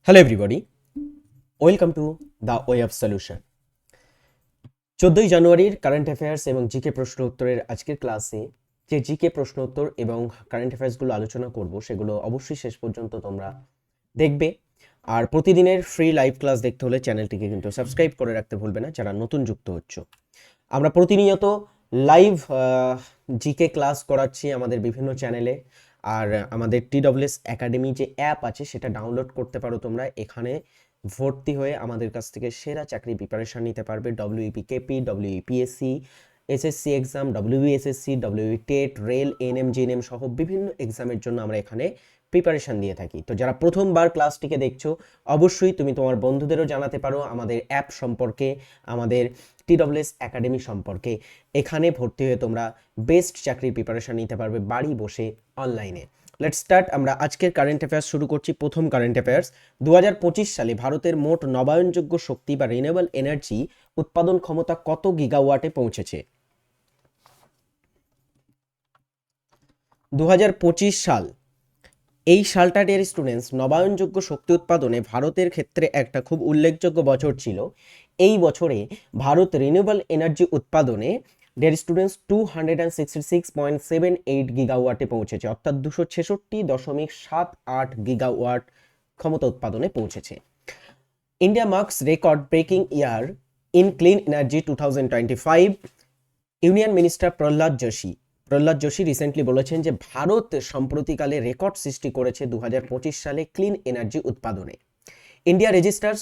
Hello everybody, welcome to the way of solution. 14ই জানুয়ারির current affairs এবং GK প্রশ্ন উত্তরের আজকের ক্লাসে যে জিকে প্রশ্ন উত্তর এবং কারেন্ট অ্যাফেয়ার্সগুলো আলোচনা করব সেগুলো অবশ্যই শেষ পর্যন্ত তোমরা দেখবে। আর প্রতিদিনের ফ্রি লাইভ ক্লাস দেখতে হলে চ্যানেলটিকে কিন্তু সাবস্ক্রাইব করে রাখতে ভুলবে না যারা নতুন যুক্ত হচ্ছ। আমরা প্রতিনিয়ত লাইভ জিকে ক্লাস করাচ্ছি আমাদের বিভিন্ন চ্যানেলে। আর আমাদের TWS একাডেমি যে অ্যাপ আছে সেটা ডাউনলোড করতে পারো তোমরা। এখানে ভর্তি হয়ে আমাদের কাছ থেকে সেরা চাকরি প্রিপারেশন নিতে পারবে। WEP KP, WEPSC, SSC exam, WBSSC, WE TET, rail, NM, GNM সহ বিভিন্ন এক্সামের জন্য আমরা এখানে প্রিপারেশন দিয়ে থাকি। তো যারা প্রথমবার ক্লাসটিকে দেখছো অবশ্যই তুমি তোমার বন্ধুদেরও জানাতে পারো আমাদের অ্যাপ সম্পর্কে, আমাদের TWS একাডেমি সম্পর্কে। এখানে ভর্তি হয়ে তোমরা বেস্ট চাকরির প্রিপারেশন নিতে পারবে বাড়ি বসে অনলাইনে। Let's start. আমরা আজকের কারেন্ট অ্যাফেয়ার্স শুরু করছি। প্রথম কারেন্ট অ্যাফেয়ার্স, 2025 সালে ভারতের মোট নবায়নযোগ্য শক্তি বা রিনিউয়েবল এনার্জি উৎপাদন ক্ষমতা কত গিগাওয়াটে পৌঁছেছে? 2025 সাল, এই সালটা ডিয়ার স্টুডেন্টস নবায়নযোগ্য শক্তি উৎপাদনে ভারতের ক্ষেত্রে একটা খুব উল্লেখযোগ্য বছর ছিল। এই বছরে ভারত রিনিউয়েবল এনার্জি উৎপাদনে ডিয়ার স্টুডেন্টস 266.78 গিগাওয়াটে পৌঁছেছে, অর্থাৎ 266.78 গিগাওয়াট ক্ষমতা উৎপাদনে পৌঁছেছে। India marks record breaking year in clean energy 2025। Union minister Prahlad Joshi recently বলেছেন যে ভারত সম্প্রতিকালে রেকর্ড সৃষ্টি করেছে 2025 সালে ক্লিন এনার্জি উৎপাদনে। India registers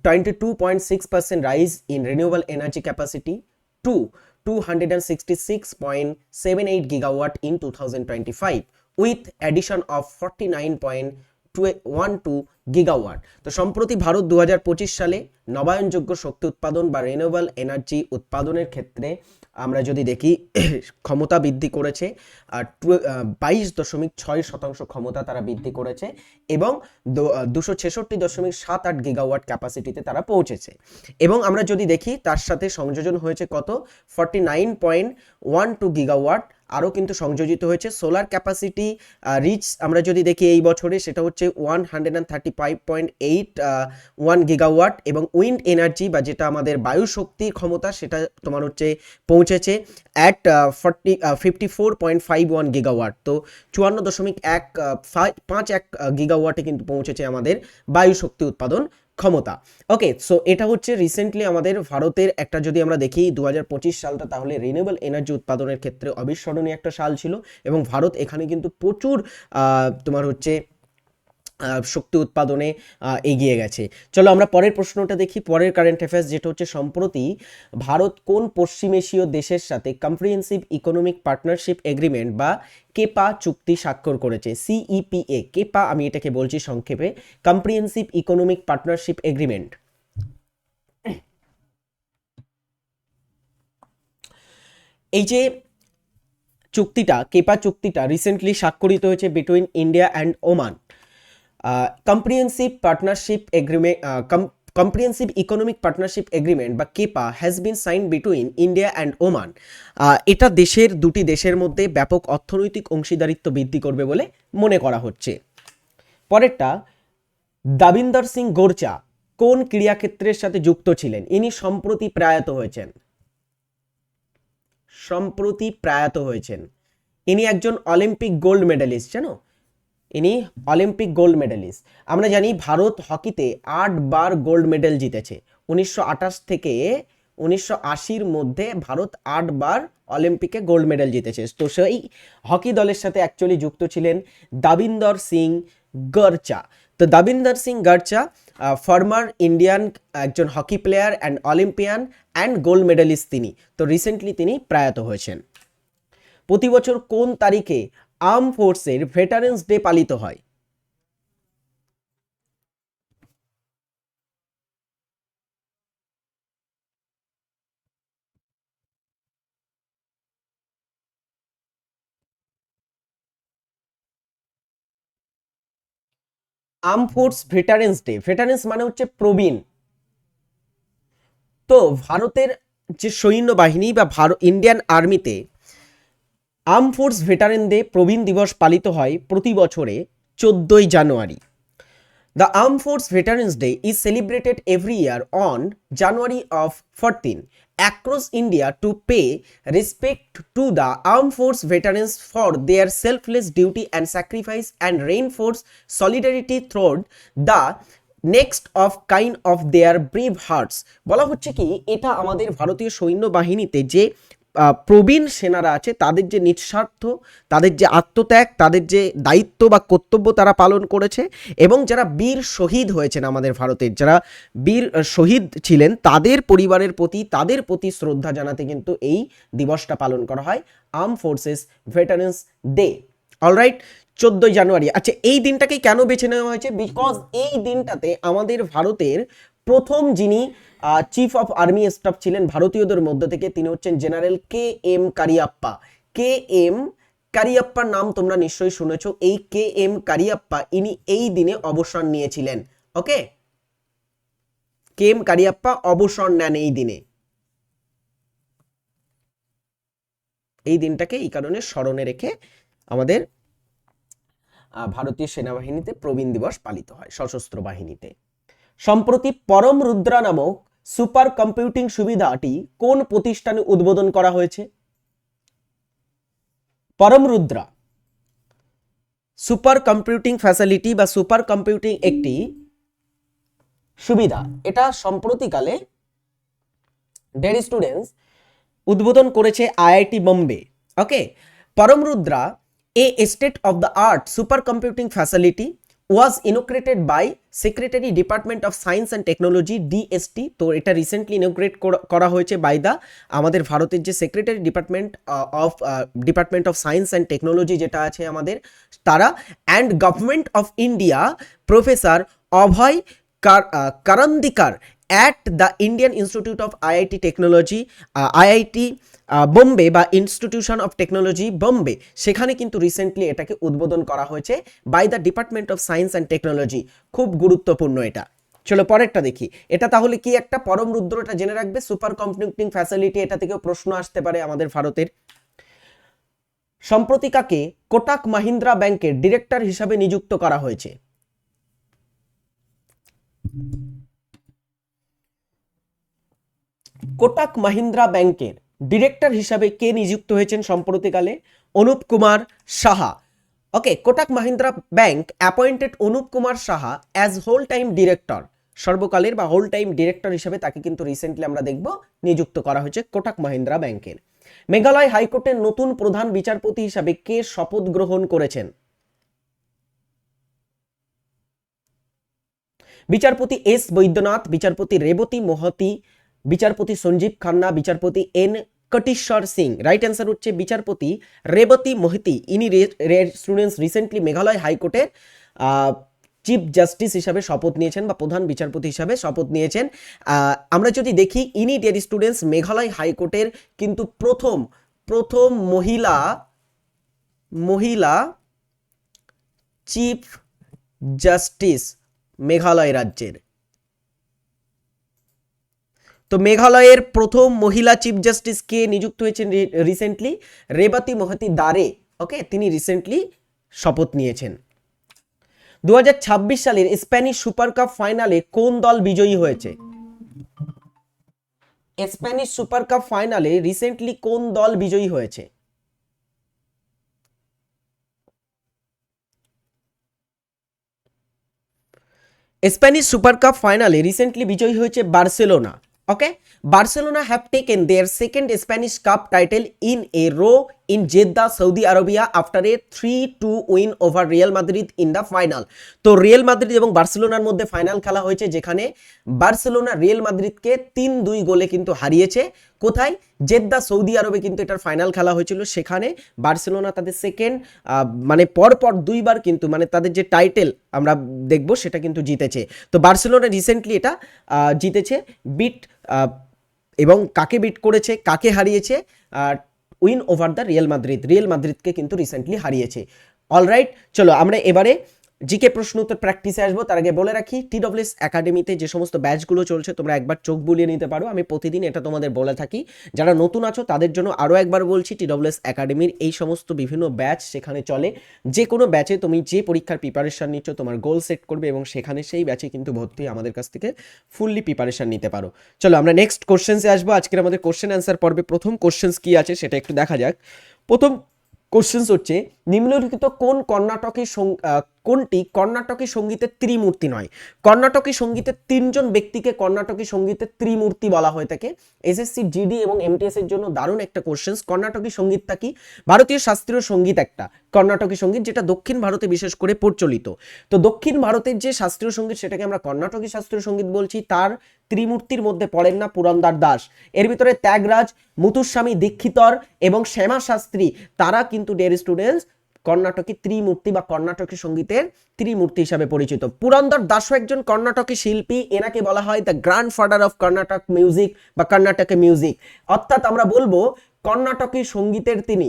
22.6% rise in renewable energy capacity to 266.78 gigawatt in 2025 with addition of 49.12 gigawatt. তো সম্প্রতি ভারত 2025 সালে নবায়নযোগ্য শক্তি উৎপাদন বা রিনিউয়েবল এনার্জি উৎপাদনের ক্ষেত্রে আমরা যদি দেখি ক্ষমতা বৃদ্ধি করেছে, আর 22.6% ক্ষমতা তারা বৃদ্ধি করেছে এবং 266.78 গিগাওয়াট ক্যাপাসিটিতে তারা পৌঁছেছে। এবং আমরা যদি দেখি তার সাথে সংযোজন হয়েছে কত, 49.12 গিগাওয়াট আরও কিন্তু সংযোজিত হয়েছে। সোলার ক্যাপাসিটি রিচ আমরা যদি দেখি এই বছরে সেটা হচ্ছে 135.81 গিগাওয়াট, এবং উইন্ড এনার্জি বা যেটা আমাদের বায়ু শক্তির ক্ষমতা সেটা তোমার হচ্ছে পৌঁছেছে অ্যাট 54.51 গিগাওয়াট। তো 54.151 গিগাওয়াটে কিন্তু পৌঁছেছে আমাদের বায়ু শক্তি উৎপাদন ক্ষমতা। ওকে, সো এটা হচ্ছে রিসেন্টলি আমাদের ভারতের একটা, যদি আমরা দেখি 2025 সালটা, তাহলে রিনিউয়েবল এনার্জি উৎপাদনের ক্ষেত্রে অবিস্মরণীয় একটা সাল ছিল এবং ভারত এখানে কিন্তু প্রচুর তোমার হচ্ছে শক্তি উৎপাদনে এগিয়ে গেছে। চলো আমরা পরের প্রশ্নটা দেখি। পরের কারেন্ট অ্যাফেয়ার্স যেটা হচ্ছে, সম্প্রতি ভারত কোন পশ্চিম এশীয় দেশের সাথে কম্প্রিহেন্সিভ ইকোনমিক পার্টনারশিপ এগ্রিমেন্ট বা কেপা চুক্তি স্বাক্ষর করেছে? CEPA, কেপা আমি এটাকে বলছি সংক্ষেপে, কম্প্রিহেন্সিভ ইকোনমিক পার্টনারশিপ এগ্রিমেন্ট। এই যে চুক্তিটা, কেপা চুক্তিটা রিসেন্টলি স্বাক্ষরিত হয়েছে between India and Oman. Comprehensive Economic Partnership Agreement বা কেপা has been signed between India and Oman. এটা দুটি দেশের মধ্যে ব্যাপক অর্থনৈতিক অংশীদারিত্ব বৃদ্ধি করবে বলে মনে করা হচ্ছে। পরেরটা, দাবিন্দর সিং গোরচা কোন ক্রীড়াক্ষেত্রের সাথে যুক্ত ছিলেন? ইনি সম্প্রতি প্রয়াত হয়েছেন। ইনি একজন অলিম্পিক গোল্ড মেডেলিস্ট, জানো? ইনি অলিম্পিক গোল্ড মেডেলিস্ট। আমরা জানি ভারত হকিতে 8 বার গোল্ড মেডেল জিতেছে। 1928 থেকে 1980-র মধ্যে ভারত 8 বার অলিম্পিকে গোল্ড মেডেল জিতেছে। তো সেই হকি দলের সাথে অ্যাকচুয়ালি যুক্ত ছিলেন দাবিন্দর সিং গরচা। তো দাবিন্দর সিং গরচা ফর্মার ইন্ডিয়ান একজন hockey player and Olympian and gold medalist তিনি। তো রিসেন্টলি তিনি প্রয়াত হয়েছেন। প্রতি বছর কোন তারিখে আর্ম ফোর্সের ভেটারেন্স ডে পালিত হয়? Arm force veterans day, veterans মানে হচ্ছে প্রবীণ। তো ভারতের যে সৈন্যবাহিনী বা ইন্ডিয়ান আর্মিতে আর্ম ফোর্স ভেটারেন ডে, প্রবীণ দিবস পালিত হয় প্রতি বছরে 14ই জানুয়ারি। The Armed Force Veterans Day is celebrated every year on January of 14 across India to pay respect to the armed force veterans for their selfless duty and sacrifice and reinforce solidarity throughout the next of kind of their brave hearts। বলা হচ্ছে কি এটা আমাদের ভারতীয় সৈন্যবাহিনীতে যে প্রবীণ সেনারা আছে তাদের যে নিঃস্বার্থ, তাদের যে আত্মত্যাগ, তাদের যে দায়িত্ব বা কর্তব্য তারা পালন করেছে এবং যারা বীর শহীদ হয়েছেন আমাদের ভারতের, যারা বীর শহীদ ছিলেন তাদের পরিবারের প্রতি, তাদের প্রতি শ্রদ্ধা জানাতে কিন্তু এই দিবসটা পালন করা হয়, arm forces veterans day. Alright, 14 জানুয়ারি। আচ্ছা, এই দিনটাকে কেন বেছে নেওয়া হয়েছে? বিকজ এই দিনটাতে আমাদের ভারতের প্রথম যিনি চিফ অফ আর্মি স্টাফ ছিলেন ভারতীয়দের মধ্য থেকে, তিনি হচ্ছেন general K M Cariappa. K M কারিয়াপ্পার নাম তোমরা নিশ্চয়ই শুনেছো। এই কে এম কারিয়াপ্পা ইনি এই দিনে অবসর নিয়েছিলেন। ওকে, কে এম কারিয়াপ্পা অবসর নেন এই দিনে। এই দিনটাকে এই কারণে স্মরণে রেখে আমাদের ভারতীয় সেনাবাহিনীতে প্রবীণ দিবস পালিত হয়, সশস্ত্র বাহিনীতে। সম্প্রতি পরম রুদ্রা নামক সুপার কম্পিউটিং সুবিধাটি কোন প্রতিষ্ঠানে উদ্বোধন করা হয়েছে? পরম রুদ্রা সুপার কম্পিউটিং ফ্যাসিলিটি বা সুপার কম্পিউটিং একটি সুবিধা, এটা সম্প্রতিকালে ডিয়ার স্টুডেন্টস উদ্বোধন করেছে আইআইটি বোম্বে। ওকে, পরম Rudra a state of the art supercomputing facility was inaugurated by Secretary Department of Science and Technology DST। তো এটা রিসেন্টলি ইনোগ্রেট করা হয়েছে বাই দা আমাদের ভারতের যে secretary department of science and technology যেটা আছে আমাদের, তারা and government of India professor Abhay Karandikar at the Indian Institute of IIT Technology IIT Bombay বা ইনস্টিটিউশন অফ টেকনোলজি বোম্বে, সেখানে কিন্তু রিসেন্টলি এটাকে উদ্বোধন করা হয়েছে by the department of science and technology. খুব গুরুত্বপূর্ণ এটা। চলো পরেরটা দেখি। এটা তাহলে কি একটা পরম রুদ্র, এটা জেনে রাখবে, সুপার কম্পিউটিং ফ্যাসিলিটি, এটা থেকেও প্রশ্ন আসতে পারে আমাদের ভারতের। সম্প্রতি কাকে কোটাক মাহিন্দ্রা ব্যাংকের ডিরেক্টর হিসাবে নিযুক্ত করা হয়েছে? কোটাক মাহিন্দ্রা ব্যাংকের ডিরেক্টর হিসাবে কে নিযুক্ত হয়েছেন সম্প্রতিকালে? Anup Kumar Saha. Okay, Kotak Mahindra bank appointed Anup Kumar Saha as whole time director. সর্বকালের বা হোল টাইম ডিরেক্টর হিসাবে তাকে কিন্তু রিসেন্টলি আমরা দেখব নিযুক্ত করা হয়েছে কোটাক মাহিন্দ্রা ব্যাংকের। মেঘালয় হাইকোর্টের নতুন প্রধান বিচারপতি হিসাবে কে শপথ গ্রহণ করেছেন? বিচারপতি এস বৈদ্যনাথ, বিচারপতি রেবতী মোহতি, বিচারপতি সঞ্জীব খান্না, বিচারপতি এন কটিশ্বর সিং। রাইট অ্যান্সার হচ্ছে বিচারপতি রেবতী মোহিতি। ইনি স্টুডেন্টস রিসেন্টলি মেঘালয় হাইকোর্টের চিফ জাস্টিস হিসাবে শপথ নিয়েছেন বা প্রধান বিচারপতি হিসাবে শপথ নিয়েছেন। আমরা যদি দেখি, ইনি ডিয়ার স্টুডেন্টস মেঘালয় হাইকোর্টের কিন্তু প্রথম মহিলা চিফ জাস্টিস মেঘালয় রাজ্যের। তো মেঘালয়ের প্রথম মহিলা চিফ জাস্টিস কে নিযুক্ত হয়েছেন রিসেন্টলি? রেবতী মোহতি দারে। ওকে, তিনি রিসেন্টলি শপথ নিয়েছেন। 2026 সালের স্প্যানিশ সুপার কাপ ফাইনালে কোন দল বিজয়ী হয়েছে? স্প্যানিশ সুপার কাপ ফাইনালে রিসেন্টলি কোন দল বিজয়ী হয়েছে? স্প্যানিশ সুপার কাপ ফাইনালে রিসেন্টলি বিজয়ী হয়েছে Barcelona. Okay, Barcelona have taken their second Spanish Cup title in a row in Jeddah, Saudi Arabia after a 3-2 win over Real Madrid in the final। তো Real Madrid এবং বার্সেলোনার মধ্যে final খেলা হয়েছে, যেখানে বার্সেলোনা রিয়াল মাদ্রিদকে 3-2 গোলে কিন্তু হারিয়েছে। কোথায়? জেদ্দা, সৌদি আরবে কিন্তু এটার ফাইনাল খেলা হয়েছিল। সেখানে বার্সেলোনা তাদের সেকেন্ড মানে পরপর দুইবার কিন্তু মানে তাদের যে টাইটেল আমরা দেখব সেটা কিন্তু জিতেছে। তো বার্সেলোনা রিসেন্টলি এটা জিতেছে। এবং কাকে বিট করেছে, কাকে হারিয়েছে? উইন ওভার দ্য রিয়াল মাদ্রিদকে কিন্তু রিসেন্টলি হারিয়েছে। অলরাইট, চলো আমরা এবারে জিকে প্রশ্ন উত্তর প্র্যাকটিসে আসবো, তার আগে বলে রাখি TWS একাডেমিতে যে সমস্ত ব্যাচগুলো চলছে তোমরা একবার চোখ বুলিয়ে নিতে পারো। আমি প্রতিদিন এটা তোমাদের বলে থাকি, যারা নতুন আছো তাদের জন্য আরও একবার বলছি, TWS একাডেমির এই সমস্ত বিভিন্ন ব্যাচ সেখানে চলে। যে কোনো ব্যাচে তুমি যে পরীক্ষার প্রিপারেশন নিচ্ছ তোমার গোল সেট করবে এবং সেখানে সেই ব্যাচে কিন্তু ভর্তি আমাদের কাছ থেকে ফুললি প্রিপারেশন নিতে পারো। চলো আমরা নেক্সট কোশ্চেন্সে আসবো। আজকের আমাদের কোশ্চেন অ্যান্সার পর্বে প্রথম কোশ্চেন্স কি আছে সেটা একটু দেখা যাক। প্রথম কোশ্চেন্স হচ্ছে, নিম্নলিখিত কোনটি কর্ণাটকী সঙ্গীতের ত্রিমূর্তি নয়? কর্ণাটকী সঙ্গীতের তিনজন ব্যক্তিকে কর্ণাটকী সঙ্গীতের ত্রিমূর্তি বলা হয়ে থাকে। এসএসসি, জিডি এবং এমটিএস এর জন্য দারুণ একটা কোশ্চেন্স। কর্ণাটকী সঙ্গীতটা কি? ভারতীয় শাস্ত্রীয় সঙ্গীত একটা কর্ণাটকী সঙ্গীত, যেটা দক্ষিণ ভারতে বিশেষ করে প্রচলিত। তো দক্ষিণ ভারতের যে শাস্ত্রীয় সঙ্গীত সেটাকে আমরা কর্ণাটকী শাস্ত্রীয় সঙ্গীত বলছি। তার ত্রিমূর্তির মধ্যে পড়েন না পুরন্দর দাস, এর ভিতরে ত্যাগরাজ, মুথুস্বামী দীক্ষিতর এবং শ্যামা শাস্ত্রী, তারা কিন্তু ডিয়ার স্টুডেন্টস কর্ণাটকী ত্রিমূর্তি বা কর্ণাটকী সঙ্গীতের ত্রিমূর্তি হিসাবে পরিচিত। পুরন্দর দাসও একজন কর্ণাটকী শিল্পী, এনাকে বলা হয় the grandfather of Karnataka music বা কর্ণাটক মিউজিক। অর্থাৎ আমরা বলবো কর্ণাটকী সঙ্গীতের তিনি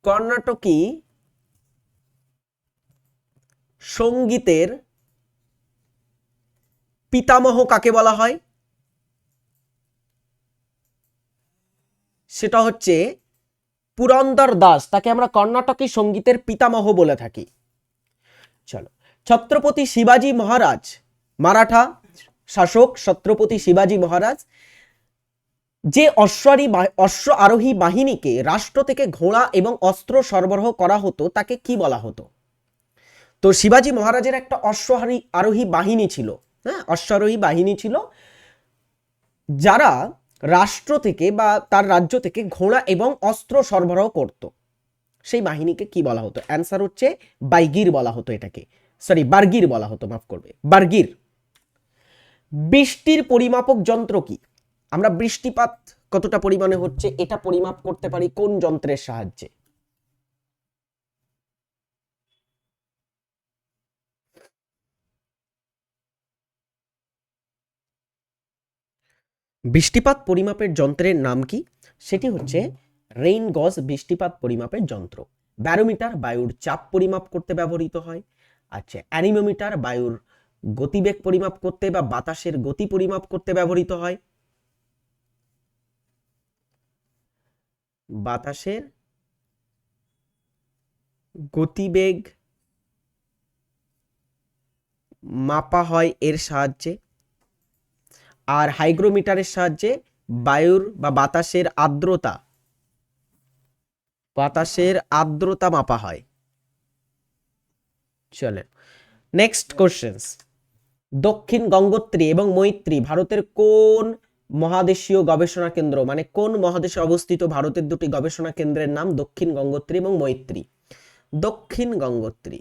কর্ণাটকী সঙ্গীতের পিতামহ কাকে বলা হয়? সেটা হচ্ছে পুরন্দর দাস, তাকে আমরা কর্ণাটকী সঙ্গীতের পিতামহ বলে থাকি। চলো, ছত্রপতি শিবাজি মহারাজ, মারাঠা শাসক ছত্রপতি শিবাজি মহারাজ, যে অশ্ব আরোহী বাহিনীকে রাষ্ট্র থেকে ঘোড়া এবং অস্ত্র সরবরাহ করা হতো তাকে কি বলা হতো? তো শিবাজি মহারাজের একটা আরোহী বাহিনী ছিল, হ্যাঁ, অশ্বারোহী বাহিনী ছিল, যারা রাষ্ট্র থেকে বা তার রাজ্য থেকে ঘোড়া এবং অস্ত্র সরবরাহ করত। সেই বাহিনীকে কি বলা হতো? অ্যান্সার হচ্ছে বাইগির বলা হতো এটাকে, সরি বার্গির বলা হতো, মাফ করবে, বার্গির। বৃষ্টির পরিমাপক যন্ত্র কি? আমরা বৃষ্টিপাত কতটা পরিমাণে হচ্ছে এটা পরিমাপ করতে পারি কোন যন্ত্রের সাহায্যে? বৃষ্টিপাত পরিমাপের যন্ত্রের নাম কি? সেটি হচ্ছে রেইন গজ বৃষ্টিপাত পরিমাপের যন্ত্র। ব্যারোমিটার বায়ুর চাপ পরিমাপ করতে ব্যবহৃত হয়। আচ্ছা, অ্যানিমোমিটার বায়ুর গতিবেগ পরিমাপ করতে বা বাতাসের গতি পরিমাপ করতে ব্যবহৃত হয়। বাতাসের গতিবেগ মাপা হয় এর সাহায্যে। আর হাইগ্রোমিটারের সাহায্যে বায়ুর বা বাতাসের আর্দ্রতা মাপা হয়। চলে নেক্সট কোশ্চেন্স। দক্ষিণ গঙ্গোত্রী এবং মৈত্রী ভারতের কোন মহাদেশীয় গবেষণা কেন্দ্র, মানে কোন মহাদেশে অবস্থিত ভারতের দুটি গবেষণা কেন্দ্রের নাম দক্ষিণ গঙ্গোত্রী এবং মৈত্রী? দক্ষিণ গঙ্গোত্রী,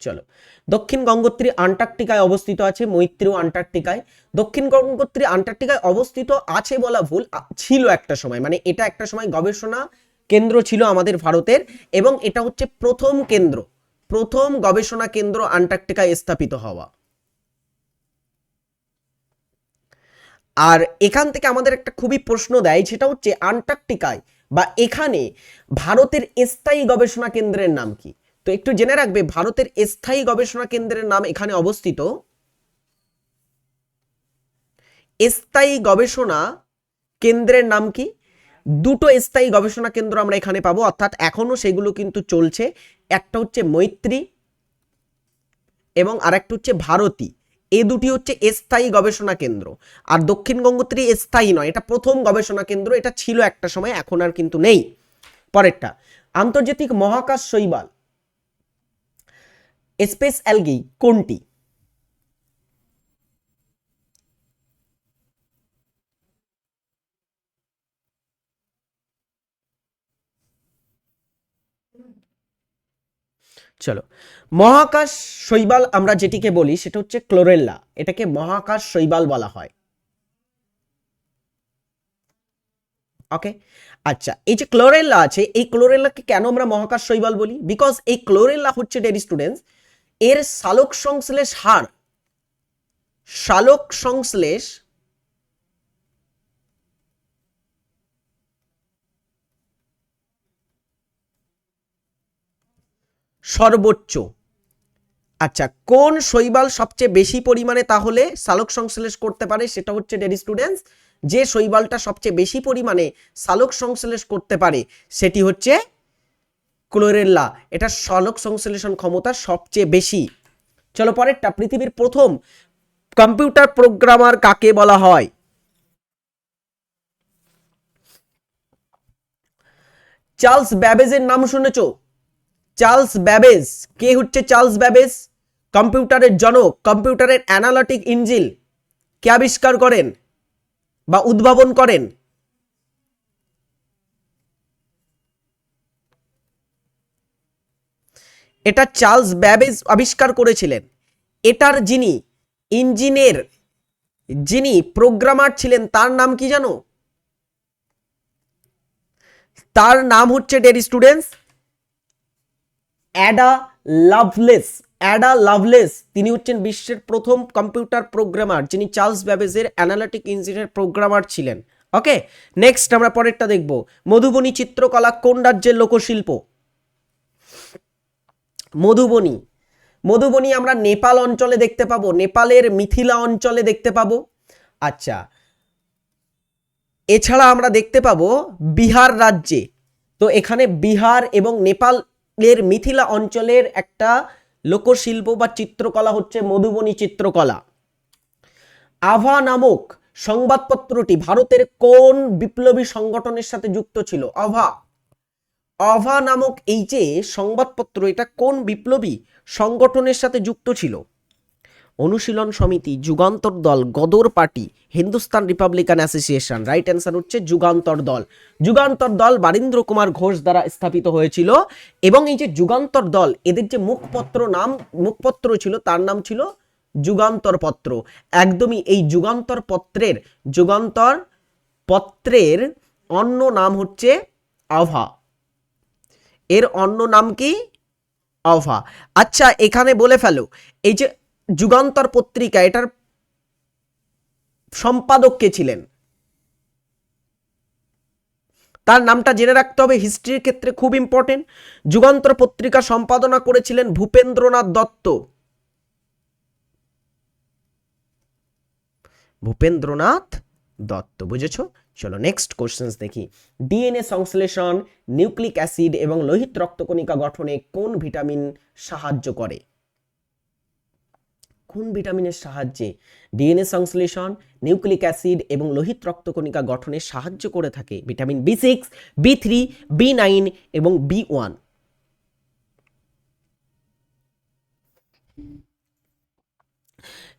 চলো, দক্ষিণ গঙ্গোত্রী আন্টার্কটিকায় অবস্থিত আছে, মৈত্রীও আন্টার্কটিকায়। দক্ষিণ গঙ্গোত্রী আন্টার্কটিকায় অবস্থিত আছে বলা ভুল, ছিল একটা সময়, মানে এটা একটা সময় গবেষণা কেন্দ্র ছিল আমাদের ভারতের, এবং এটা হচ্ছে প্রথম গবেষণা কেন্দ্র আন্টার্কটিকায় স্থাপিত হওয়া। আর এখান থেকে আমাদের একটা খুবই প্রশ্ন দেয়, সেটা হচ্ছে আন্টার্কটিকায় বা এখানে ভারতের স্থায়ী গবেষণা কেন্দ্রের নাম কি? তো একটু জেনে রাখবে, ভারতের স্থায়ী গবেষণা কেন্দ্রের নাম এখানে অবস্থিত, স্থায়ী গবেষণা কেন্দ্রের নাম কি? দুটো স্থায়ী গবেষণা কেন্দ্র আমরা এখানে পাবো, অর্থাৎ এখনো সেগুলো কিন্তু চলছে। একটা হচ্ছে মৈত্রী এবং আরেকটা হচ্ছে ভারতী। এই দুটি হচ্ছে স্থায়ী গবেষণা কেন্দ্র। আর দক্ষিণ গঙ্গোত্রী স্থায়ী নয়, এটা প্রথম গবেষণা কেন্দ্র, এটা ছিল একটা সময়, এখন আর কিন্তু নেই। পরেরটা, আন্তর্জাতিক মহাকাশ শৈবাল স্পেস অ্যালগি কোনটি? চলো, মহাকাশ শৈবাল আমরা যেটিকে বলি সেটা হচ্ছে ক্লোরেল্লা, এটাকে মহাকাশ শৈবাল বলা হয়। ওকে, আচ্ছা, এই যে ক্লোরেল্লা আছে, এই ক্লোরেল্লাকে কেন আমরা মহাকাশ শৈবাল বলি? বিকজ এই ক্লোরেল্লা হচ্ছে ডেয়ার স্টুডেন্টস, এর সালোক সংশ্লেষ হার, সালোক সংশ্লেষ সর্বোচ্চ। আচ্ছা, কোন শৈবাল সবচেয়ে বেশি পরিমাণে তাহলে সালোক সংশ্লেষ করতে পারে? সেটা হচ্ছে ডিয়ার স্টুডেন্টস, যে শৈবালটা সবচেয়ে বেশি পরিমাণে সালোক সংশ্লেষ করতে পারে সেটি হচ্ছে ক্লোরেল্লা। এটা সালোক সংশ্লেষণ ক্ষমতা সবচেয়ে বেশি। চলো পরেরটা, পৃথিবীর প্রথম কম্পিউটার প্রোগ্রামার কাকে বলা হয়? চার্লস ব্যাবেজের নাম শুনেছো? চার্লস ব্যাবেজ, কে হচ্ছে চার্লস ব্যাবেজ? কম্পিউটারের জনক, কম্পিউটারের অ্যানালিটিক ইঞ্জিন কে আবিষ্কার করেন বা উদ্ভাবন করেন? এটা চার্লস ব্যাবেজ আবিষ্কার করেছিলেন। এটার যিনি প্রোগ্রামার ছিলেন তার নাম কি জানো? তার নাম হচ্ছে dear students Ada Lovelace. Ada Lovelace, তিনি হচ্ছেন বিশ্বের প্রথম কম্পিউটার প্রোগ্রামার যিনি চার্লস ব্যাবেজের অ্যানালিটিক ইঞ্জিনের প্রোগ্রামার ছিলেন। ওকে, নেক্সট আমরা পরেরটা দেখব। মধুবনী চিত্রকলা কোন রাজ্যের লোকশিল্প? মধুবনী আমরা নেপাল অঞ্চলে দেখতে পাবো, নেপালের মিথিলা অঞ্চলে দেখতে পাবো। আচ্ছা, এছাড়া আমরা দেখতে পাবো বিহার রাজ্যে। তো এখানে বিহার এবং নেপালের মিথিলা অঞ্চলের একটা লোকশিল্প বা চিত্রকলা হচ্ছে মধুবনী চিত্রকলা। আভা নামক সংবাদপত্রটি ভারতের কোন বিপ্লবী সংগঠনের সাথে যুক্ত ছিল? আভা নামক এই যে সংবাদপত্র, এটা কোন বিপ্লবী সংগঠনের সাথে যুক্ত ছিল? অনুশীলন Samiti, Jugantar Dal, Ghadar party, Hindustan republican association. Right answer হচ্ছে যুগান্তর দল। যুগান্তর দল বারীন্দ্র কুমার ঘোষ দ্বারা স্থাপিত হয়েছিল। এবং এই যে যুগান্তর দল, এদের যে মুখপত্র ছিল তার নাম ছিল যুগান্তর পত্র। একদমই, এই যুগান্তর পত্রের অন্য নাম হচ্ছে আভা। এর অন্য নাম কি? আভা। আচ্ছা, এখানে বলে ফেলো, এই যে যুগান্তর পত্রিকা, এটার সম্পাদক কে ছিলেন? তার নামটা জেনে রাখতে হবে, হিস্ট্রির ক্ষেত্রে খুব ইম্পর্টেন্ট। যুগান্তর পত্রিকা সম্পাদনা করেছিলেন ভূপেন্দ্রনাথ দত্ত। ভূপেন্দ্রনাথ দত্ত, বুঝেছো? চলো নেক্সট কোশ্চেন্স দেখি। ডিএনএ সংশ্লেষণ, নিউক্লিক অ্যাসিড এবং লোহিত রক্তকণিকা গঠনে কোন ভিটামিন সাহায্য করে? কোন ভিটামিনের সাহায্যে ডিএনএ সংশ্লেষণ, নিউক্লিক অ্যাসিড এবং লোহিত রক্তকণিকা গঠনে সাহায্য করে থাকে? ভিটামিন B6, B3, B9 এবং B1।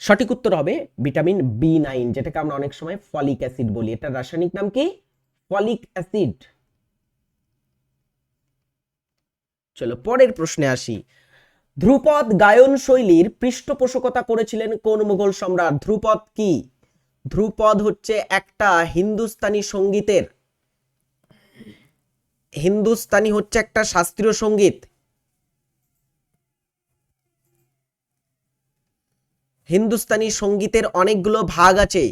সঠিক উত্তর হবে ভিটামিন B9, যেটাকে আমরা অনেক সময় ফলিক অ্যাসিড বলি। এটার রাসায়নিক নাম কি? Folic acid. চলো পরের প্রশ্নে আসি। ধ্রুপদ গায়ন শৈলীর পৃষ্ঠপোষকতা করেছিলেন কোন মুঘল সম্রাট? ধ্রুপদ কি? ধ্রুপদ হচ্ছে একটা হিন্দুস্তানি হচ্ছে একটা শাস্ত্রীয় সঙ্গীত। হিন্দুস্তানি সঙ্গীতের অনেকগুলো ভাগ আছে,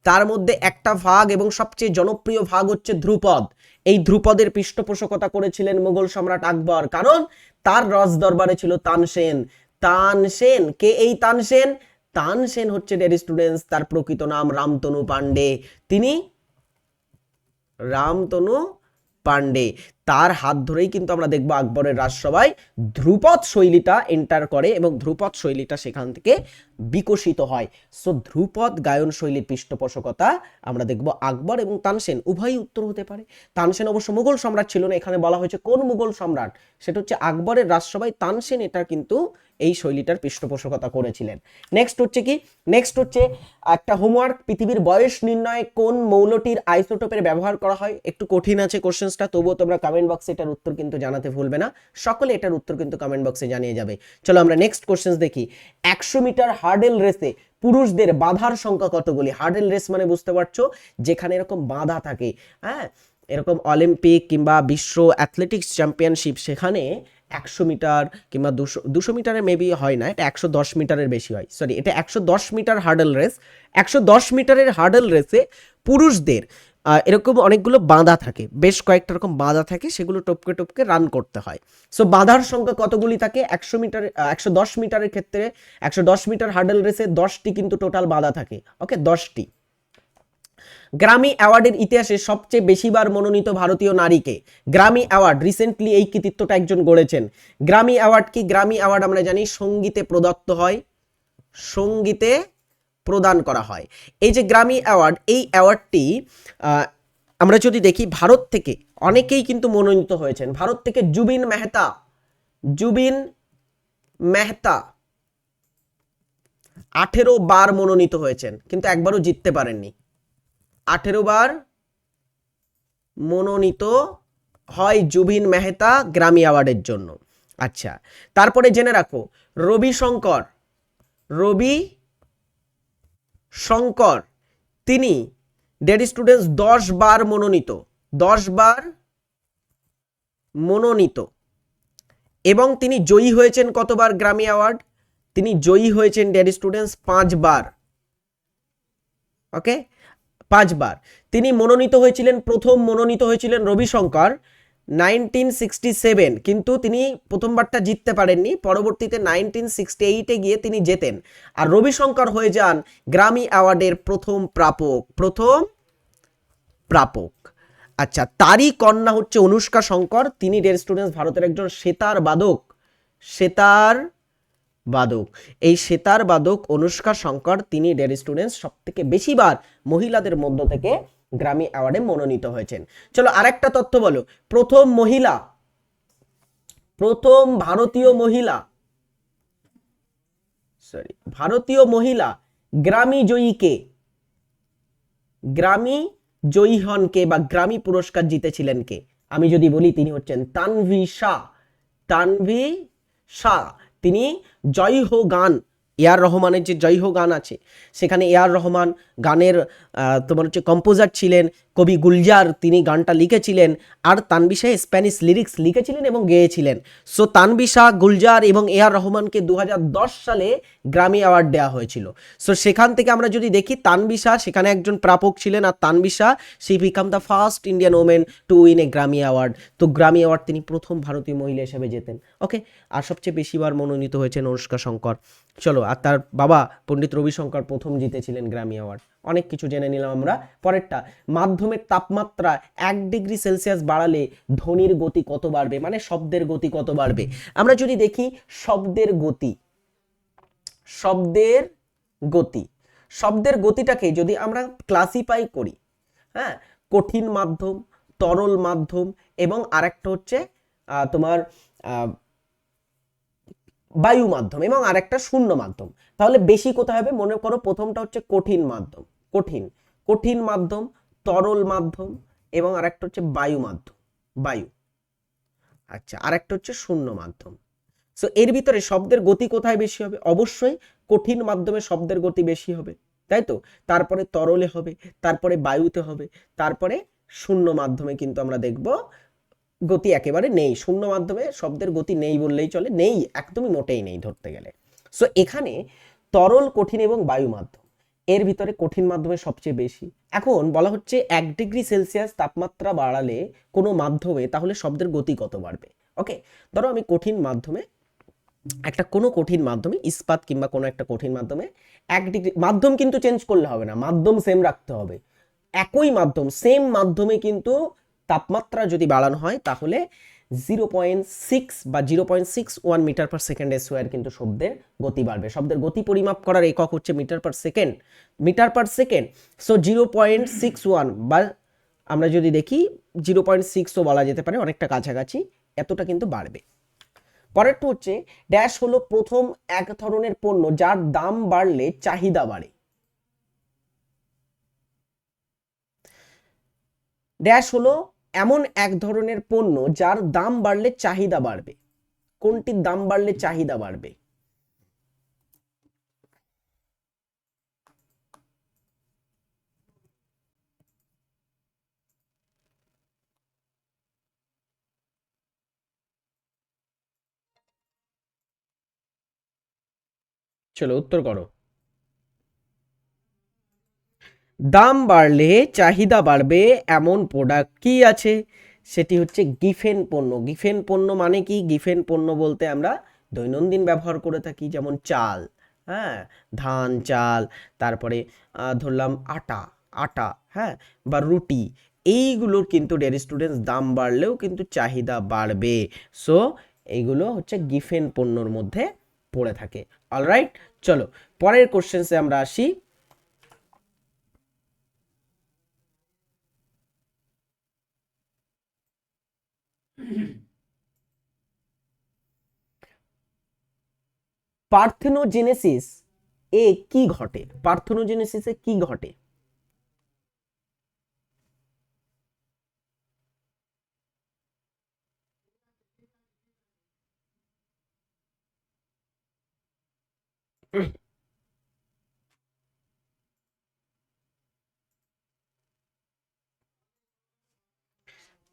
তার মধ্যে একটা ভাগ এবং সবচেয়ে জনপ্রিয় ভাগ হচ্ছে ধ্রুপদ। এই ধ্রুপদের পৃষ্ঠপোষকতা করেছিলেন মুঘল সম্রাট আকবর, কারণ তার রাজ দরবারে ছিল তানসেন। তানসেন কে? এই তানসেন, তানসেন হচ্ছে ডিয়ার স্টুডেন্টস তার প্রকৃত নাম রামতনু পান্ডে। তিনি রামতনু পান্ডে, তার হাত ধরেই কিন্তু আমরা দেখবো আকবরের রাজসভায় ধ্রুপদ শৈলীটা এন্টার করে এবং ধ্রুপদ শৈলীটা সেখান থেকে বিকশিত হয়। সো ধ্রুপদ গায়ন শৈলীর পৃষ্ঠপোষকতা আমরা দেখব আকবর এবং তানসেন, উভয়ই উত্তর হতে পারে। তানসেন অবশ্য মুঘল সম্রাট ছিল না, এখানে বলা হয়েছে কোন মুঘল সম্রাট, সেটা হচ্ছে আকবরের রাজসভায় তানসেন এটা কিন্তু এই শৈলীটার পৃষ্ঠপোষকতা করেছিলেন। নেক্সট হচ্ছে একটা হোমওয়ার্ক, পৃথিবীর বয়স নির্ণয়ে কোন মৌলটির আইসোটোপের ব্যবহার করা হয়? একটু কঠিন আছে কোশ্চেন্সটা, তবুও তোমরা কমেন্ট বক্সে এটার উত্তর কিন্তু জানাতে ভুলবে না। সকলে এটার উত্তর কিন্তু কমেন্ট বক্সে জানিয়ে যাবে। চলো আমরা নেক্সট কোশ্চেন্স দেখি। 100 মিটার হার্ডেল রেসে পুরুষদের বাধার সংখ্যা কতগুলি? হার্ডেল রেস মানে বুঝতে পারছো, যেখানে এরকম বাধা থাকে, হ্যাঁ, এরকম অলিম্পিক কিংবা বিশ্ব অ্যাথলেটিক্স চ্যাম্পিয়নশিপ, সেখানে 100 মিটার কিংবা 200 মিটারের মেবি হয় না, এটা 110 মিটারের বেশি হয়, সরি এটা 110 মিটার হার্ডেল রেস। 110 মিটারের হার্ডেল রেসে পুরুষদের এরকম অনেকগুলো বাঁধা থাকে, বেশ কয়েকটা রকম বাঁধা থাকে, সেগুলো টপকে টপকে রান করতে হয়। সো বাঁধার সংখ্যা কতগুলি থাকে? 100 মিটার, 110 মিটারের ক্ষেত্রে 110 মিটার হার্ডেল রেসে 10টি কিন্তু টোটাল বাঁধা থাকে। ওকে, 10টি। গ্র্যামি অ্যাওয়ার্ডের ইতিহাসে সবচেয়ে বেশিবার মনোনীত ভারতীয় নারীকে? গ্র্যামি অ্যাওয়ার্ড রিসেন্টলি এই কৃতিত্বটা একজন গড়েছেন। গ্র্যামি অ্যাওয়ার্ড কি? গ্র্যামি অ্যাওয়ার্ড আমরা জানি সঙ্গীতে প্রদত্ত হয়, সঙ্গীতে প্রদান করা হয়। এই যে গ্র্যামি অ্যাওয়ার্ড, এই অ্যাওয়ার্ডটি আমরা যদি দেখি ভারত থেকে অনেকেই কিন্তু মনোনীত হয়েছেন। ভারত থেকে জুবিন মেহতা, জুবিন মেহতা 18 বার মনোনীত হয়েছেন, কিন্তু একবারও জিততে পারেননি। 18 বার মনোনীত হয় জুবিন মেহতা গ্র্যামি অ্যাওয়ার্ডের জন্য। আচ্ছা, তারপরে জেনে রাখো রবি শঙ্কর, রবি শঙ্কর তিনি ডেড স্টুডেন্টস 10 বার মনোনীত, 10 বার মনোনীত, এবং তিনি জয়ী হয়েছেন কতবার গ্র্যামি অ্যাওয়ার্ড? তিনি জয়ী হয়েছেন ডেড স্টুডেন্টস 5 বার। ওকে, 5 বার তিনি মনোনীত হয়েছিলেন। প্রথম মনোনীত হয়েছিলেন রবিশঙ্কর 1967, কিন্তু তিনি প্রথমবারটা জিততে পারেননি, পরবর্তীতে 1968-এ গিয়ে তিনি জেতেন, আর রবিশঙ্কর হয়ে যান গ্র্যামি অ্যাওয়ার্ডের প্রথম প্রাপক, প্রথম প্রাপক। আচ্ছা, তারই কন্যা হচ্ছে অনুষ্কা শঙ্কর, তিনি ডেড স্টুডেন্টস ভারতের একজন সেতার বাদক, সেতার বাদক। এই সেতার বাদক অনুষ্কা শঙ্কর তিনি ডেড স্টুডেন্টস সব থেকে বেশিবার মহিলাদের মধ্য থেকে গ্র্যামি অ্যাওয়ার্ডে মনোনীত হয়েছেন। চলো আরেকটা তথ্য বলো, প্রথম মহিলা, প্রথম ভারতীয় মহিলা, সরি ভারতীয় মহিলা গ্র্যামি জয়ী কে? গ্র্যামি জয়ী হন কে বা গ্র্যামি পুরস্কার জিতেছিলেন কে? আমি যদি বলি তিনি হচ্ছেন তানভি শাহ, তানভি শাহ। তিনি জয় হো গান, এআর রহমানের যে জয় হো গান আছে, সেখানে এআর রহমান গানের তোমার হচ্ছে কম্পোজার ছিলেন, কবি গুলজার তিনি গানটা লিখেছিলেন, আর তানভি শাহ স্প্যানিশ লিরিক্স লিখেছিলেন এবং গেয়েছিলেন। সো তানভি শাহ, গুলজার এবং এআর রহমানকে 2010 সালে গ্র্যামি অ্যাওয়ার্ড দেওয়া হয়েছিল। সো সেখান থেকে আমরা যদি দেখি তানভি শাহ সেখানে একজন প্রাপক ছিলেন, আর Tanvi Shah she became the first Indian women to win a Grammy award. তো গ্র্যামি অ্যাওয়ার্ড তিনি প্রথম ভারতীয় মহিলা হিসেবে জেতেন। ওকে, আর সবচেয়ে বেশিবার মনোনীত হয়েছেন অনুষ্কা শঙ্কর। চলো, আর তার বাবা পণ্ডিত রবিশঙ্কর প্রথম জিতেছিলেন গ্র্যামি অ্যাওয়ার্ড। অনেক কিছু জেনে নিলাম আমরা। পরেরটা, মাধ্যমের তাপমাত্রা 1 ডিগ্রি সেলসিয়াস বাড়ালে ধ্বনির গতি কত বাড়বে? মানে শব্দের গতি কত বাড়বে? আমরা যদি দেখি শব্দের গতি, শব্দের গতি, শব্দের গতিটাকে যদি আমরা ক্লাসিফাই করি, হ্যাঁ, কঠিন মাধ্যম, তরল মাধ্যম, এবং আরেকটা হচ্ছে তোমার বায়ু মাধ্যম, এবং আরেকটা শূন্য মাধ্যম, তাহলে বেশি কোথায় হবে? মনে করো প্রথমটা হচ্ছে কঠিন মাধ্যম, কঠিন, কঠিন মাধ্যম, তরল মাধ্যম, এবং আরেকটা হচ্ছে বায়ু মাধ্যম, বায়ু। আচ্ছা, আরেকটা হচ্ছে শূন্য মাধ্যম। সো এর ভিতরে শব্দের গতি কোথায় বেশি হবে? অবশ্যই কঠিন মাধ্যমে শব্দের গতি বেশি হবে, তাই তো? তারপরে তরলে হবে, তারপরে বায়ুতে হবে, তারপরে শূন্য মাধ্যমে কিন্তু আমরা দেখব গতি একেবারে নেই। শূন্য মাধ্যমে শব্দের গতি নেই বললেই চলে, নেই, একদমই মোটেই নেই ধরতে গেলে। সো এখানে তরল, কঠিন এবং বায়ু মাধ্যম, এর ভিতরে কঠিন মাধ্যমে সবচেয়ে বেশি। এখন বলা হচ্ছে 1 ডিগ্রি সেলসিয়াস তাপমাত্রা বাড়ালে কোনো মাধ্যমে তাহলে শব্দের গতি কত বাড়বে? ওকে, ধরো আমি কঠিন মাধ্যমে, একটা কোনো কঠিন মাধ্যমে, ইস্পাত কিংবা কোনো একটা কঠিন মাধ্যমে 1 ডিগ্রি, মাধ্যম কিন্তু চেঞ্জ করলে হবে না, মাধ্যম সেম রাখতে হবে। একই মাধ্যম, সেম মাধ্যমে কিন্তু তাপমাত্রা যদি বাড়ানো হয় তাহলে 0.6 বা 0.61 মিটার পার সেকেন্ড স্কোয়ার কিন্তু শব্দের গতি বাড়বে। শব্দের গতি পরিমাপ করার একক হচ্ছে metre per second, metre per second. So 0.61 বা আমরা যদি দেখি 0.6ও বলা যেতে পারে, অনেকটা কাছাকাছি, এতটা কিন্তু বাড়বে। পরেরটা হচ্ছে ড্যাশ হলো প্রথম এক ধরনের পণ্য যার দাম বাড়লে চাহিদা বাড়ে। ড্যাশ হলো এমন এক ধরনের পণ্য যার দাম বাড়লে চাহিদা বাড়বে। কোনটির দাম বাড়লে চাহিদা বাড়বে? চলো উত্তর করো। দাম বাড়লে চাহিদা বাড়বে এমন প্রোডাক্ট কি আছে? সেটি হচ্ছে গিফেন পণ্য। গিফেন পণ্য মানে কি? গিফেন পণ্য বলতে আমরা দৈনন্দিন ব্যবহার করে থাকি, যেমন চাল, হ্যাঁ, ধান, চাল, তারপরে ধরলাম আটা, আটা, হ্যাঁ, বা রুটি, এইগুলোর কিন্তু ডিয়ার স্টুডেন্টস দাম বাড়লেও কিন্তু চাহিদা বাড়বে। সো এইগুলো হচ্ছে গিফেন পণ্যর মধ্যে পড়ে থাকে। অলরাইট, চলো পরের কোশ্চেন্সে আমরা আসি। পার্থেনোজেনেসিস এ কি ঘটে? পার্থেনোজেনেসিসে কি ঘটে?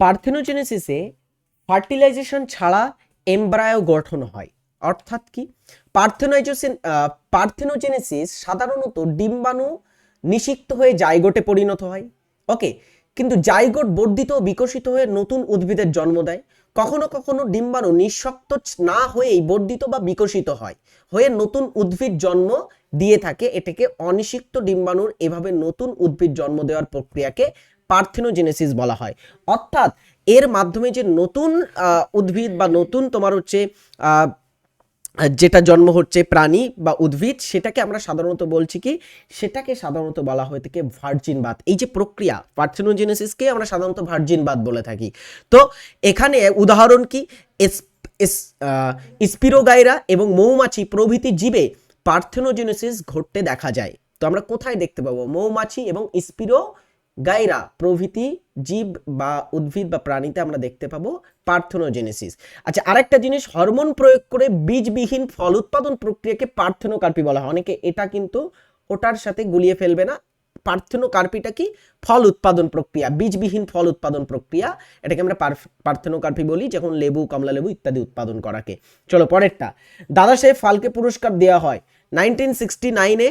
পার্থেনোজেনেসিসে ফার্টিলাইজেশন ছাড়া এমব্রায়ো গঠন হয়। অর্থাৎ কি? পার্থেনোজেনেসিস সাধারণত ডিম্বাণু নিষিক্ত হয়ে জাইগোটে পরিণত হয়। ওকে, কিন্তু জাইগোট বর্ধিত ও বিকশিত হয়ে নতুন উদ্ভিদের জন্ম দেয়। কখনো কখনো ডিম্বাণু নিঃশক্ত না হয়েই বর্ধিত বা বিকশিত হয়, হয়ে নতুন উদ্ভিদ জন্ম দিয়ে থাকে। এটাকে অনিষিক্ত ডিম্বাণুর এভাবে নতুন উদ্ভিদ জন্ম দেওয়ার প্রক্রিয়াকে পার্থেনোজেনেসিস বলা হয়। অর্থাৎ এর মাধ্যমে যে নতুন উদ্ভিদ বা নতুন তোমার হচ্ছে যেটা জন্ম হচ্ছে প্রাণী বা উদ্ভিদ, সেটাকে আমরা সাধারণত বলছি কি? সেটাকে সাধারণত বলা হয়ে থাকে ভার্জিন বাথ। এই যে প্রক্রিয়া পার্থেনোজেনেসিসকে আমরা সাধারণত ভার্জিন বাথ বলে থাকি। তো এখানে উদাহরণ কি? স্পিরোগাইরা এবং মৌমাছি প্রভৃতি জীবে পার্থেনোজেনেসিস ঘটতে দেখা যায়। তো আমরা কোথায় দেখতে পাবো? মৌমাছি এবং গাইরা প্রভৃতি জীব বা উদ্ভিদ বা প্রাণীতে আমরা দেখতে পাবো পার্থেনোজেনেসিস। আচ্ছা, আরেকটা জিনিস, হরমোন প্রয়োগ করে বীজবিহীন ফল উৎপাদন প্রক্রিয়াকে পার্থেনোকার্পি বলা হয়। অনেকে এটা কিন্তু ওটার সাথে গুলিয়ে ফেলবে না। পার্থেনোকার্পিটা কি? ফল উৎপাদন প্রক্রিয়া, বীজবিহীন ফল উৎপাদন প্রক্রিয়া, এটাকে আমরা পার্থেনোকার্পি বলি, যখন লেবু, কমলা লেবু ইত্যাদি উৎপাদন করাকে। চলো পরেরটা, দাদা সাহেব ফালকে পুরস্কার দেওয়া হয় 1969-এ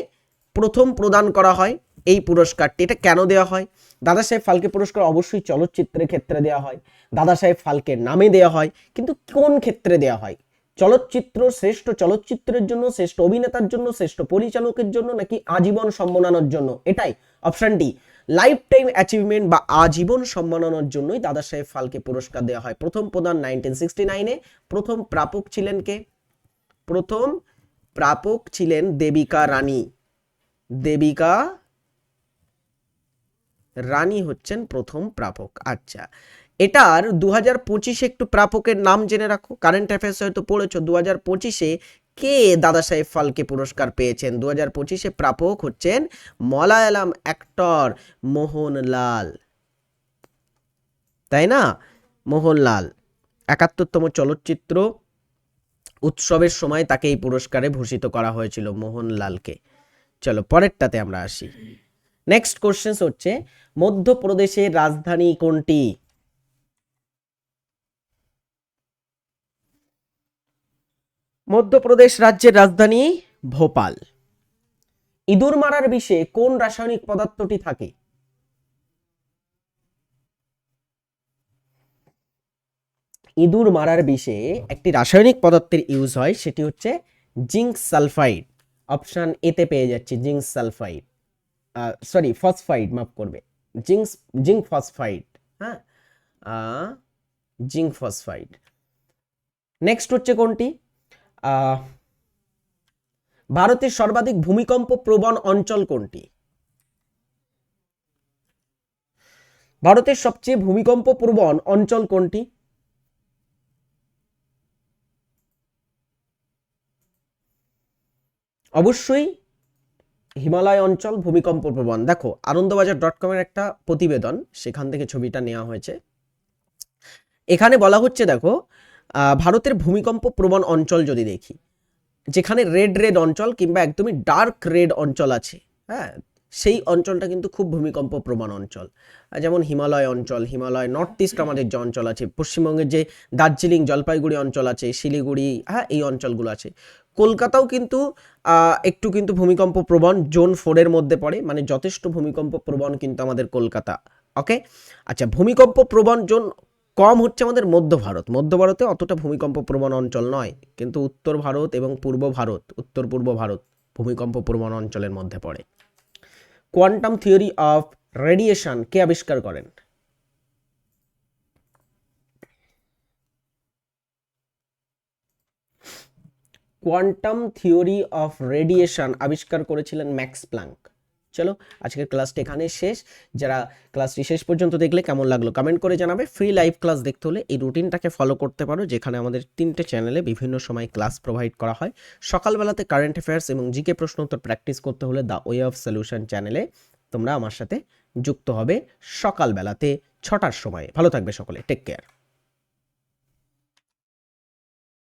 প্রথম প্রদান করা হয় এই পুরস্কারটি। এটা কেন দেওয়া হয়? দাদা সাহেব ফালকে পুরস্কার অবশ্যই চলচ্চিত্রের ক্ষেত্রে দেওয়া হয়, দাদা সাহেব ফালকের নামে দেওয়া হয়, কিন্তু কোন ক্ষেত্রে দেওয়া হয়? চলচ্চিত্র, শ্রেষ্ঠ চলচ্চিত্রের জন্য, শ্রেষ্ঠ অভিনেতার জন্য, শ্রেষ্ঠ পরিচালকের জন্য, নাকি আজীবন সম্মাননার জন্য? এটাই option D, life time achievement বা আজীবন সম্মাননার জন্যই দাদা সাহেব ফালকে পুরস্কার দেওয়া হয়। প্রথম প্রদান 1969-এ। প্রথম প্রাপক ছিলেন কে? প্রথম প্রাপক ছিলেন দেবিকা রানী। দেবিকা রানী হচ্ছেন প্রথম প্রাপক। আচ্ছা, এটার 2025-এ একটু প্রাপকের নাম জেনে রাখো, কারেন্ট অ্যাফেয়ার্স হয়তো পড়েছো। 2025-এ কে দাদা সাহেব ফালকে পুরস্কার পেয়েছেন? 2025-এ প্রাপক হচ্ছেন মালায়ালাম অ্যাক্টর মোহনলাল, তাই না? মোহনলাল 71তম চলচ্চিত্র উৎসবের সময় তাকে এই পুরস্কারে ভূষিত করা হয়েছিল, মোহনলালকে। চলো পরেরটাতে আমরা আসি। নেক্সট কোশ্চেন হচ্ছে, মধ্যপ্রদেশের রাজধানী কোনটি? মধ্যপ্রদেশ রাজ্যের রাজধানী ভোপাল। ইঁদুর মারার বিষে কোন রাসায়নিক পদার্থটি থাকে? ইঁদুর মারার বিষে একটি রাসায়নিক পদার্থের ইউজ হয়, সেটি হচ্ছে জিঙ্ক সালফাইড। অপশন এতে পেয়ে যাচ্ছি জিঙ্ক সালফাইড, সরি ফসফাইড, মাফ করবে, জিঙ্ক ফসফাইড, হ্যাঁ, জিঙ্ক ফসফাইড। নেক্সট হচ্ছে কোনটি? ভারতের সর্বাধিক ভূমিকম্প প্রবণ অঞ্চল কোনটি? ভারতের সবচেয়ে ভূমিকম্প প্রবণ অঞ্চল কোনটি? অবশ্যই হিমালয় অঞ্চল ভূমিকম্প প্রবণ। দেখো আনন্দবাজার.com-এর একটা প্রতিবেদন, সেখান থেকে ছবিটা নেওয়া হয়েছে। এখানে বলা হচ্ছে, দেখো ভারতের ভূমিকম্প প্রবণ অঞ্চল যদি দেখি, যেখানে রেড রেড অঞ্চল কিংবা একদমই ডার্ক রেড অঞ্চল আছে, হ্যাঁ, সেই অঞ্চলটা কিন্তু খুব ভূমিকম্প প্রবণ অঞ্চল। যেমন হিমালয় অঞ্চল, হিমালয় নর্থ ইস্ট আমাদের যে অঞ্চল আছে, পশ্চিমবঙ্গের যে দার্জিলিং জলপাইগুড়ি অঞ্চল আছে, শিলিগুড়ি, হ্যাঁ এই অঞ্চলগুলো আছে। কলকাতাও কিন্তু একটু কিন্তু ভূমিকম্প প্রবণ জোন 4 এর মধ্যে পড়ে, মানে যথেষ্ট ভূমিকম্প প্রবণ কিন্তু আমাদের কলকাতা। ওকে, আচ্ছা ভূমিকম্প প্রবণ জোন কম হচ্ছে আমাদের মধ্য ভারত। মধ্য ভারতে অতটা ভূমিকম্প প্রবণ অঞ্চল নয়, কিন্তু উত্তর ভারত এবং পূর্ব ভারত, উত্তর পূর্ব ভারত ভূমিকম্প প্রবণ অঞ্চলের মধ্যে পড়ে। কোয়ান্টাম থিওরি অফ রেডিয়েশন কে আবিষ্কার করেন? কোয়ান্টাম থিওরি অফ রেডিয়েশন আবিষ্কার করেছিলেন ম্যাক্স প্ল্যাঙ্ক। চলো আজকের ক্লাসটা এখানে শেষ। যারা ক্লাসটি শেষ পর্যন্ত দেখলে কেমন লাগলো কমেন্ট করে জানাবে। ফ্রি লাইভ ক্লাস দেখতে হলে এই রুটিনটাকে ফলো করতে পারো, যেখানে আমাদের 3টে চ্যানেলে বিভিন্ন সময় ক্লাস প্রোভাইড করা হয়। সকালবেলাতে কারেন্ট অ্যাফেয়ার্স এবং জিকে প্রশ্ন উত্তর প্র্যাকটিস করতে হলে দ্য ওয়ে অফ সলিউশন চ্যানেলে তোমরা আমার সাথে যুক্ত হবে সকালবেলাতে 6টার সময়। ভালো থাকবে সকলে, টেক কেয়ার।